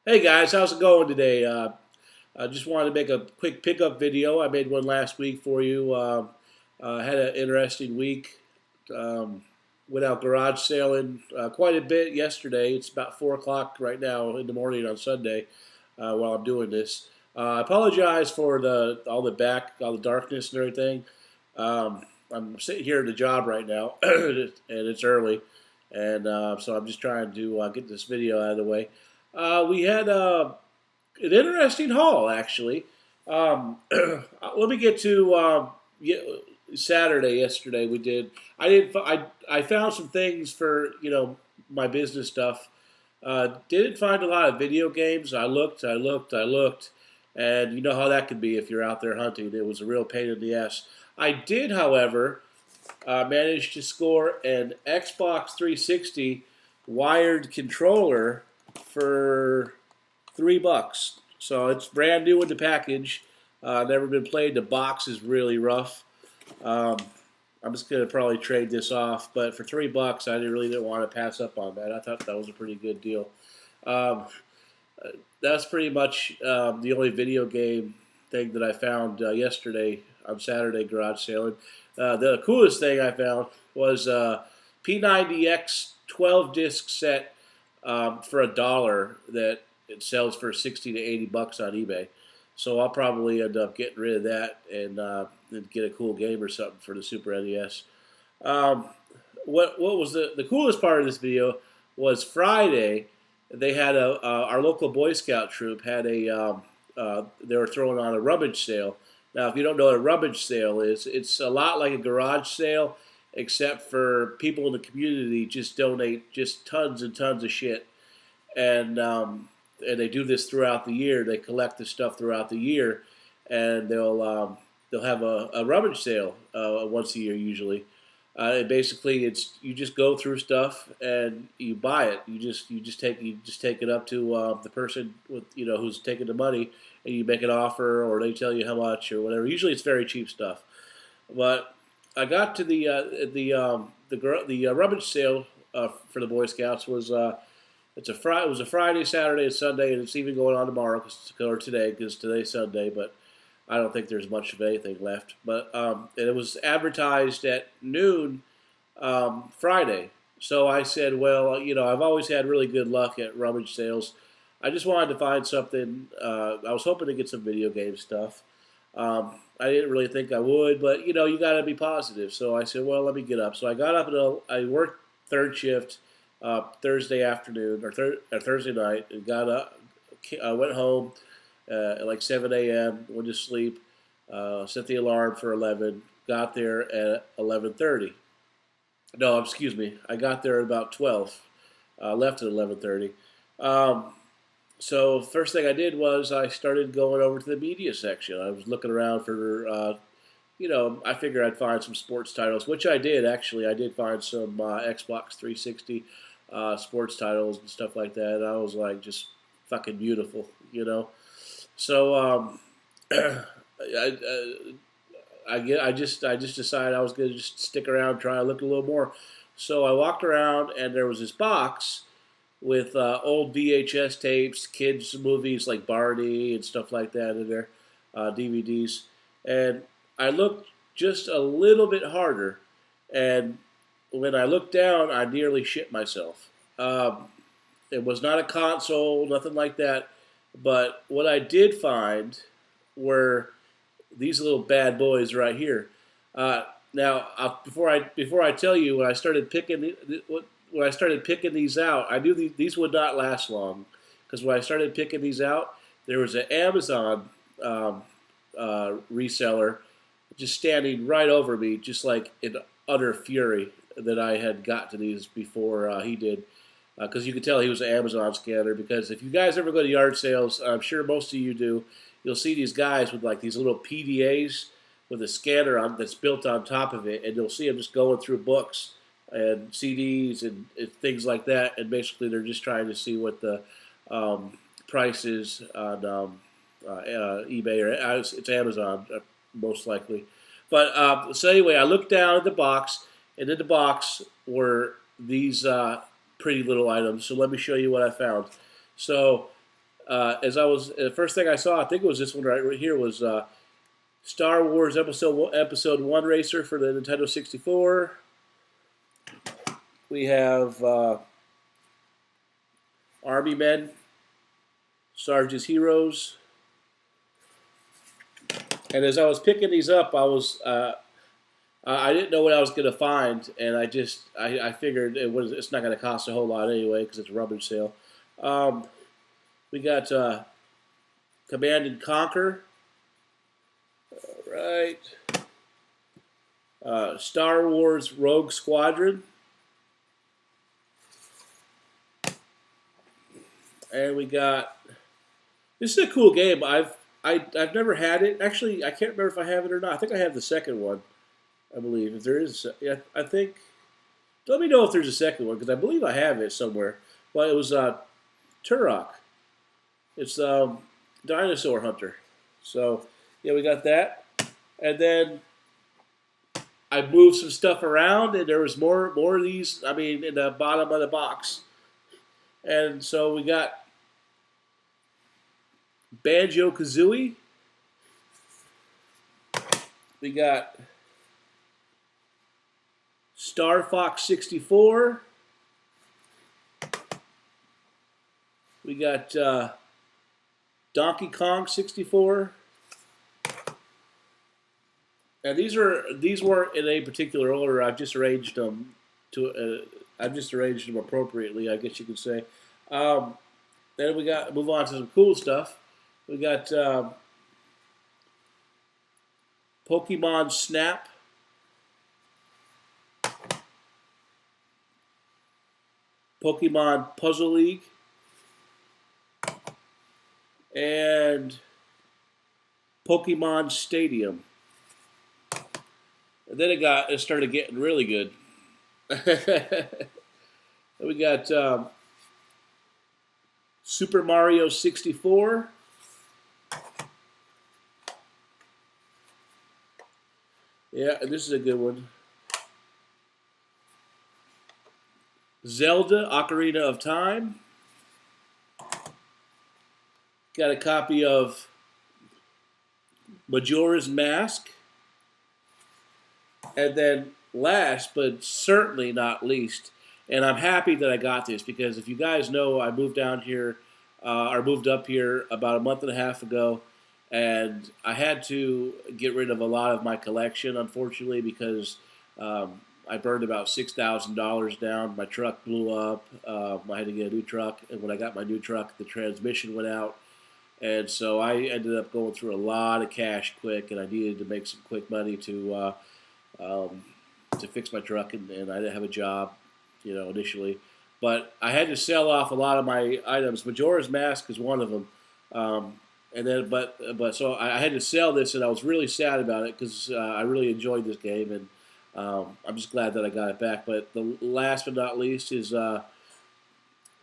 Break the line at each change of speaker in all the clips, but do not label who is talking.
Hey guys, how's it going today? I just wanted to make a quick pickup video. I made one last week for you. Had an interesting week. Um, Went out garage sailing quite a bit yesterday. It's about 4 o'clock right now in the morning on Sunday while I'm doing this. I apologize for all the darkness and everything. Um, I'm sitting here at the job right now, and it's early, and so I'm just trying to get this video out of the way. We had an interesting haul, actually. Let me get to Saturday. Yesterday we did. I did. I found some things for my business stuff. Didn't find a lot of video games. I looked, and you know how that can be if you're out there hunting. It was a real pain in the ass. I did, however, manage to score an Xbox 360 wired controller for $3. So it's brand new in the package. Never been played. The box is really rough. Um, I'm just gonna probably trade this off, but for $3, I really didn't want to pass up on that. I thought that was a pretty good deal. Um, that's pretty much the only video game thing that I found yesterday on Saturday garage sailing. The coolest thing I found was P90X 12 disc set for $1 that it sells for 60 to $80 on eBay. So I'll probably end up getting rid of that and get a cool game or something for the Super NES. Um, what was the coolest part of this video was Friday. They had our local Boy Scout troop had they were throwing on a rummage sale. Now, if you don't know what a rummage sale is, it's a lot like a garage sale, except for people in the community just donate just tons and tons of shit, and and they do this throughout the year. They collect the stuff throughout the year, and they'll have a rummage sale once a year usually. Basically, it's you just go through stuff and you buy it. You just take it up to the person with who's taking the money, and you make an offer or they tell you how much or whatever. Usually, it's very cheap stuff. But I got to the rummage sale for the Boy Scouts was it was a Friday, Saturday, and Sunday, and it's even going on tomorrow or today because today's Sunday. But I don't think there's much of anything left. But and it was advertised at noon Friday. So I said, well, I've always had really good luck at rummage sales. I just wanted to find something. I was hoping to get some video game stuff. I didn't really think I would, but you got to be positive. So I said, well, let me get up. So I got up and I worked third shift Thursday afternoon or Thursday night, and got up. I went home at like 7 a.m. Went to sleep. Set the alarm for 11. Got there at 11:30. No, excuse me. I got there at about 12. Left at 11:30. Um, so first thing I did was I started going over to the media section. I was looking around for, I figured I'd find some sports titles, which I did actually. I did find some Xbox 360 sports titles and stuff like that. And I was like, just fucking beautiful, So I just decided I was going to just stick around, try to look a little more. So I walked around, and there was this box with old VHS tapes, kids movies like Barney and stuff like that in there, DVDs. And I looked just a little bit harder, and when I looked down, I nearly shit myself. It was not a console, nothing like that. But what I did find were these little bad boys right here. Now, before I tell you, when I started picking these out, I knew these would not last long because when I started picking these out, there was an Amazon reseller just standing right over me, just like in utter fury that I had got to these before he did. Because you could tell he was an Amazon scanner. Because if you guys ever go to yard sales, I'm sure most of you do, you'll see these guys with like these little PDAs with a scanner that's built on top of it, and you'll see them just going through books and CDs and things like that. And basically, they're just trying to see what the price is on eBay or it's Amazon most likely. But so anyway, I looked down at the box, and in the box were these pretty little items. So let me show you what I found. So as I was the first thing I saw, I think it was this one right here was Star Wars Episode One Racer for the Nintendo 64. We have Army Men, Sarge's Heroes. And as I was picking these up, I didn't know what I was going to find, and I figured it's not going to cost a whole lot anyway because it's a rummage sale. We got Command and Conquer, right? Star Wars Rogue Squadron, and we got. This is a cool game. I've never had it. Actually, I can't remember if I have it or not. I think I have the second one. I believe if there is, yeah, I think. Let me know if there's a second one because I believe I have it somewhere. Well, it was Turok. It's Dinosaur Hunter. So yeah, we got that, and then I moved some stuff around, and there was more of these. I mean, in the bottom of the box, and so we got Banjo-Kazooie. We got Star Fox 64. We got Donkey Kong 64. And these weren't in a particular order. I've just arranged them appropriately, I guess you could say. Then we got move on to some cool stuff. We got Pokemon Snap, Pokemon Puzzle League, and Pokemon Stadium. And then it started getting really good. We got Super Mario 64. Yeah, and this is a good one. Zelda Ocarina of Time. Got a copy of Majora's Mask. And then last, but certainly not least, and I'm happy that I got this because if you guys know, I moved down here, or moved up here about a month and a half ago, and I had to get rid of a lot of my collection, unfortunately, because I burned about $6,000 down. My truck blew up. I had to get a new truck, and when I got my new truck, the transmission went out. And so I ended up going through a lot of cash quick, and I needed to make some quick money to fix my truck, and I didn't have a job, initially. But I had to sell off a lot of my items. Majora's Mask is one of them. And then, so I had to sell this, and I was really sad about it because I really enjoyed this game, and I'm just glad that I got it back. But the last but not least is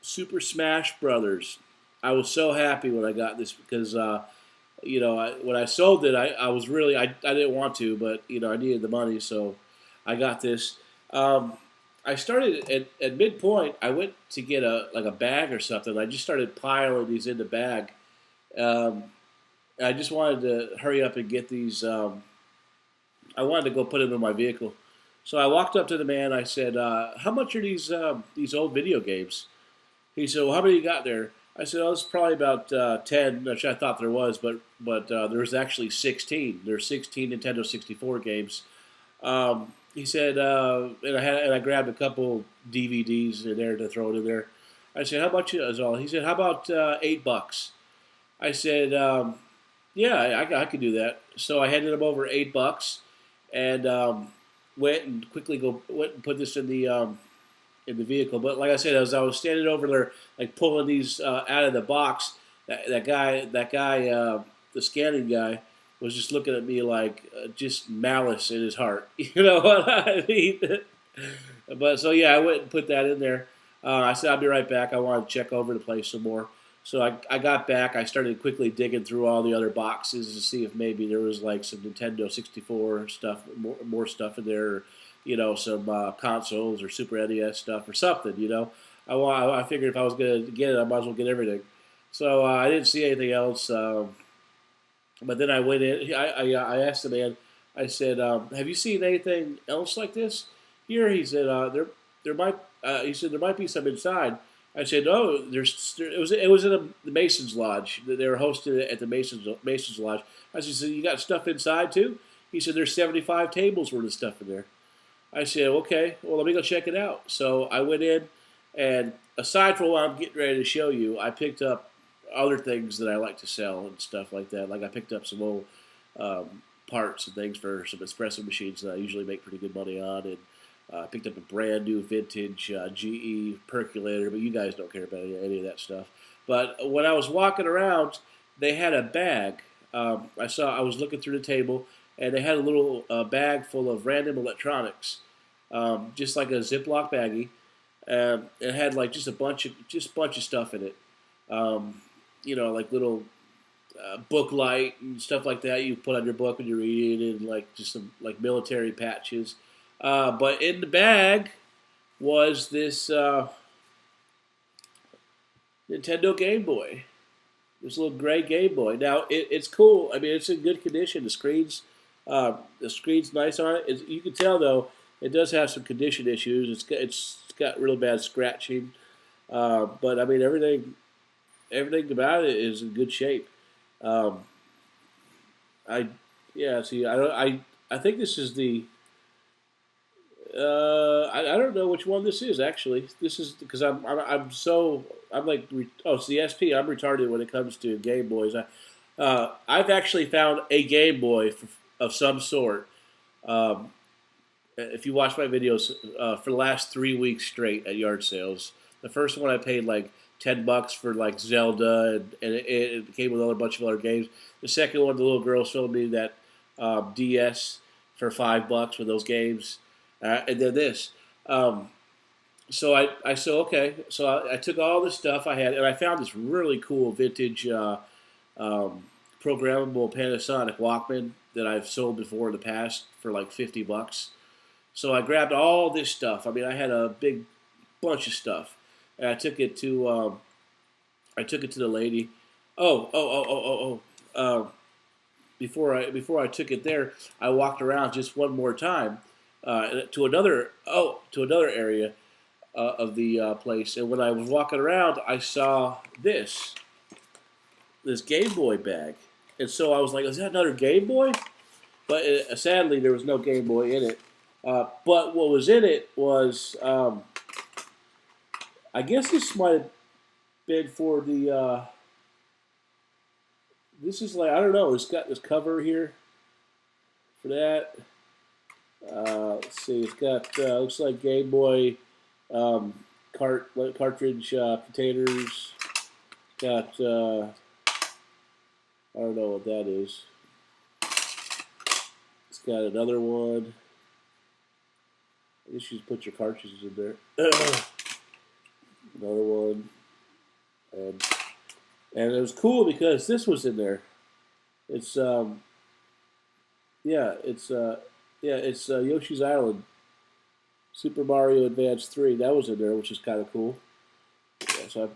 Super Smash Brothers. I was so happy when I got this because when I sold it, I was really I didn't want to, but I needed the money, so I got this. I started at midpoint. I went to get a bag or something. I just started piling these in the bag. I just wanted to hurry up and get these. I wanted to go put them in my vehicle, so I walked up to the man. I said, "How much are these old video games?" He said, "Well, how many you got there?" I said, "Oh, it's probably about 10, which I thought there was, but there's actually 16. There's 16 Nintendo 64 games." He said, and I grabbed a couple DVDs in there to throw it in there. I said, "How much is all?" He said, "How about $8?" I said, "Yeah, I could do that." So I handed him over $8, and went and put this in the vehicle. But like I said, as I was standing over there, like pulling these out of the box, that guy, the scanning guy, was just looking at me like just malice in his heart. You know what I mean? But so yeah, I went and put that in there. I said I'll be right back. I wanted to check over the place some more. So I got back. I started quickly digging through all the other boxes to see if maybe there was like some Nintendo 64 stuff, more stuff in there. Some consoles or Super NES stuff or something. I figured if I was going to get it, I might as well get everything. So I didn't see anything else. But then I went in. I asked the man. I said, "Have you seen anything else like this here?" He said, "There might." He said, "There might be some inside." I said, "No, it was in the Masons Lodge. They were hosting it at the Masons Lodge." I said, "So you got stuff inside too?" He said, "There's 75 tables worth of stuff in there." I said, "Okay, well let me go check it out." So I went in, and aside from what I'm getting ready to show you, I picked up other things that I like to sell and stuff like that. Like I picked up some old parts and things for some espresso machines that I usually make pretty good money on, and I picked up a brand new vintage GE percolator. But you guys don't care about any of that stuff. But when I was walking around, they had a bag. I was looking through the table, and they had a little bag full of random electronics, just like a Ziploc baggie. It had like just a bunch of stuff in it. Um, like little book light and stuff like that you put on your book when you're reading, and like just some like military patches. But in the bag was this Nintendo Game Boy. This little gray Game Boy. Now it's cool. I mean, it's in good condition. The screen's nice on it. You can tell though it does have some condition issues. It's got real bad scratching. But I mean everything about it is in good shape. Um, I yeah. See, I think this is the. I don't know which one this is actually. This is because I'm like it's the SP. I'm retarded when it comes to Game Boys. I've actually found a Game Boy of some sort. Um, if you watch my videos for the last 3 weeks straight at yard sales, the first one I paid like $10 for like Zelda, and it came with a bunch of other games. The second one, the little girl sold me that DS for $5 with those games, and then this. Um, so I said okay. So I took all the stuff I had, and I found this really cool vintage um, programmable Panasonic Walkman that I've sold before in the past for like $50. So I grabbed all this stuff. I mean, I had a big bunch of stuff, and I took it to the lady. Oh. Before I took it there, I walked around just one more time to another area of the place. And when I was walking around, I saw this Game Boy bag, and so I was like, "Is that another Game Boy?" But sadly, there was no Game Boy in it. But what was in it was, I guess this might have been for the. This is like I don't know. It's got this cover here for that. Let's see. It's got looks like Game Boy um, cartridge containers. Got I don't know what that is. It's got another one. I guess you just put your cartridges in there. Another one, and it was cool because this was in there. It's yeah, it's Yoshi's Island, Super Mario Advance 3. That was in there, which is kind of cool. Yeah, so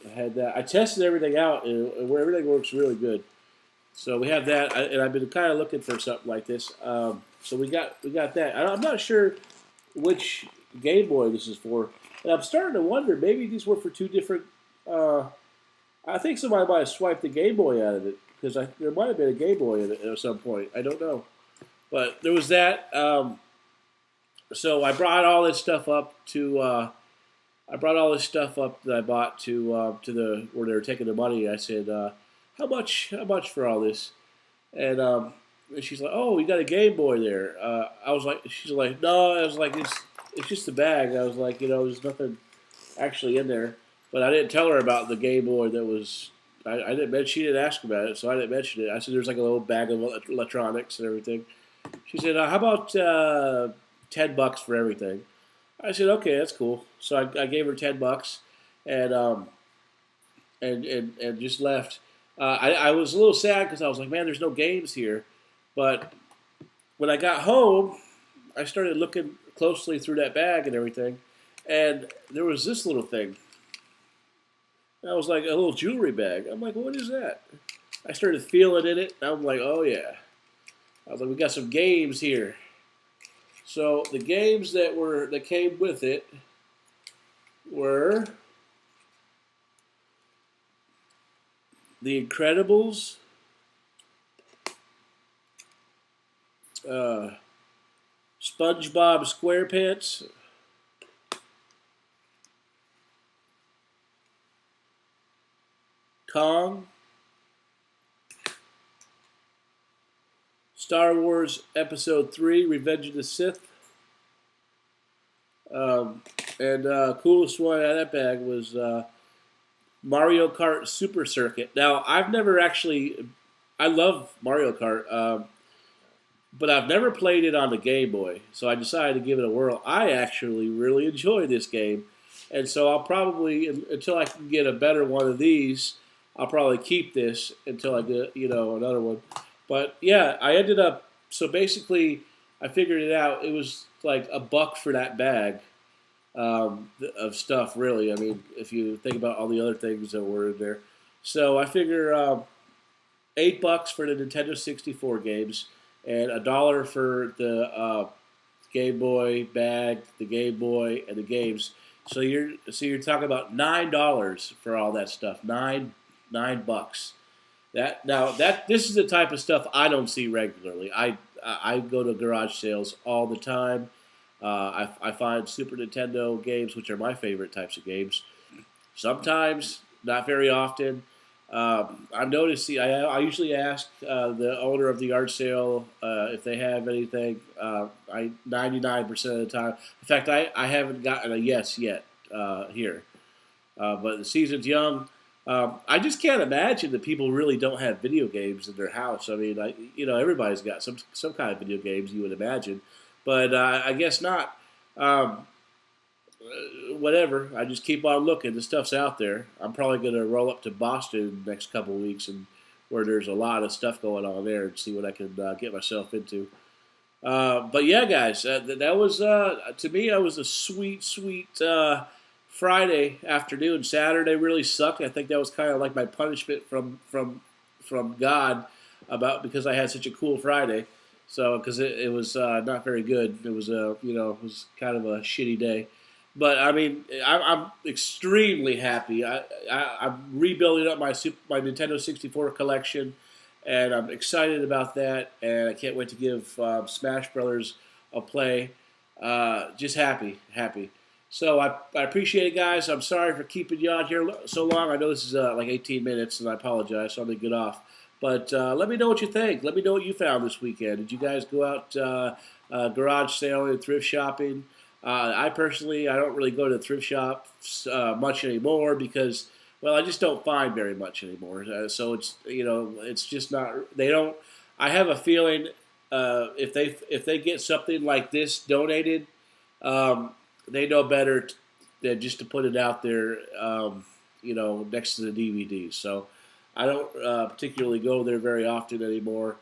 I had that. I tested everything out, and where everything works really good. So we have that, and I've been kind of looking for something like this. So we got that. I'm not sure which Game Boy this is for, and I'm starting to wonder maybe these were for two different. I think somebody might have swiped the Game Boy out of it because there might have been a Game Boy in it at some point. I don't know, but there was that. So I brought all this stuff up to. I brought all this stuff up that I bought to the where they were taking the money. I said, "How much? How much for all this?" And she's like, "Oh, you got a Game Boy there." I was like, "She's like, no." I was like, "It's just a bag." I was like, "There's nothing actually in there." But I didn't tell her about the Game Boy that was. I didn't mention. She didn't ask about it, so I didn't mention it. I said, "There's like a little bag of electronics and everything." She said, "How about $10 for everything?" I said, "Okay, that's cool." So I gave her $10, and and just left. I was a little sad because I was like, "Man, there's no games here." But when I got home, I started looking closely through that bag and everything, and there was this little thing. That was like a little jewelry bag. I'm like, what is that? I started feeling in it. And I'm like, oh yeah. I was like, we got some games here. So the games that came with it were The Incredibles, uh, SpongeBob SquarePants, Kong, Star Wars Episode 3, Revenge of the Sith, um, and coolest one out of that bag was Mario Kart Super Circuit. Now, I've never actually, I love Mario Kart, but I've never played it on the Game Boy, so I decided to give it a whirl. I actually really enjoy this game, and so I'll probably, until I can get a better one of these, I'll probably keep this until I get, another one. But yeah, I ended up, so basically, I figured it out. It was like $1 for that bag of stuff, really. I mean, if you think about all the other things that were in there. So I figure $8 for the Nintendo 64 games and $1 for the Game Boy bag, the Game Boy, and the games. So you're talking about $9 for all that stuff. Nine bucks. This is the type of stuff I don't see regularly. I go to garage sales all the time. I find Super Nintendo games, which are my favorite types of games. Sometimes, not very often. I noticed. See, I usually ask the owner of the yard sale if they have anything. I 99% of the time. In fact, I haven't gotten a yes yet here. But the season's young. I just can't imagine that people really don't have video games in their house. I mean, everybody's got some kind of video games, you would imagine, but I guess not. Um, Whatever. I just keep on looking. The stuff's out there. I'm probably going to roll up to Boston next couple of weeks, and where there's a lot of stuff going on there, and see what I can get myself into. But yeah, guys, that was to me. That was a sweet, sweet Friday afternoon. Saturday really sucked. I think that was kind of like my punishment from God because I had such a cool Friday. So because it was not very good. It was it was kind of a shitty day. But I mean, I'm extremely happy. I'm rebuilding up my Nintendo 64 collection, and I'm excited about that. And I can't wait to give Smash Brothers a play. Just happy. So I appreciate it, guys. I'm sorry for keeping you on here so long. I know this is like 18 minutes, and I apologize. So I'm gonna get off. But let me know what you think. Let me know what you found this weekend. Did you guys go out garage sailing and thrift shopping? I personally, I don't really go to thrift shops much anymore because, well, I just don't find very much anymore. So it's just not. They don't. I have a feeling if they get something like this donated, they know better than just to put it out there, next to the DVDs. So I don't particularly go there very often anymore.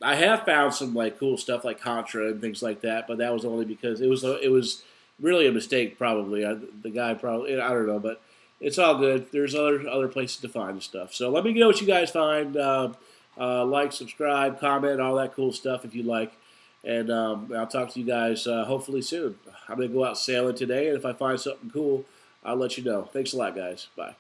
I have found some like cool stuff like Contra and things like that, but that was only because it was really a mistake. Probably the guy probably I don't know, but it's all good. There's other places to find the stuff. So let me know what you guys find. Like, subscribe, comment, all that cool stuff if you like. And I'll talk to you guys hopefully soon. I'm gonna go out sailing today, and if I find something cool, I'll let you know. Thanks a lot, guys. Bye.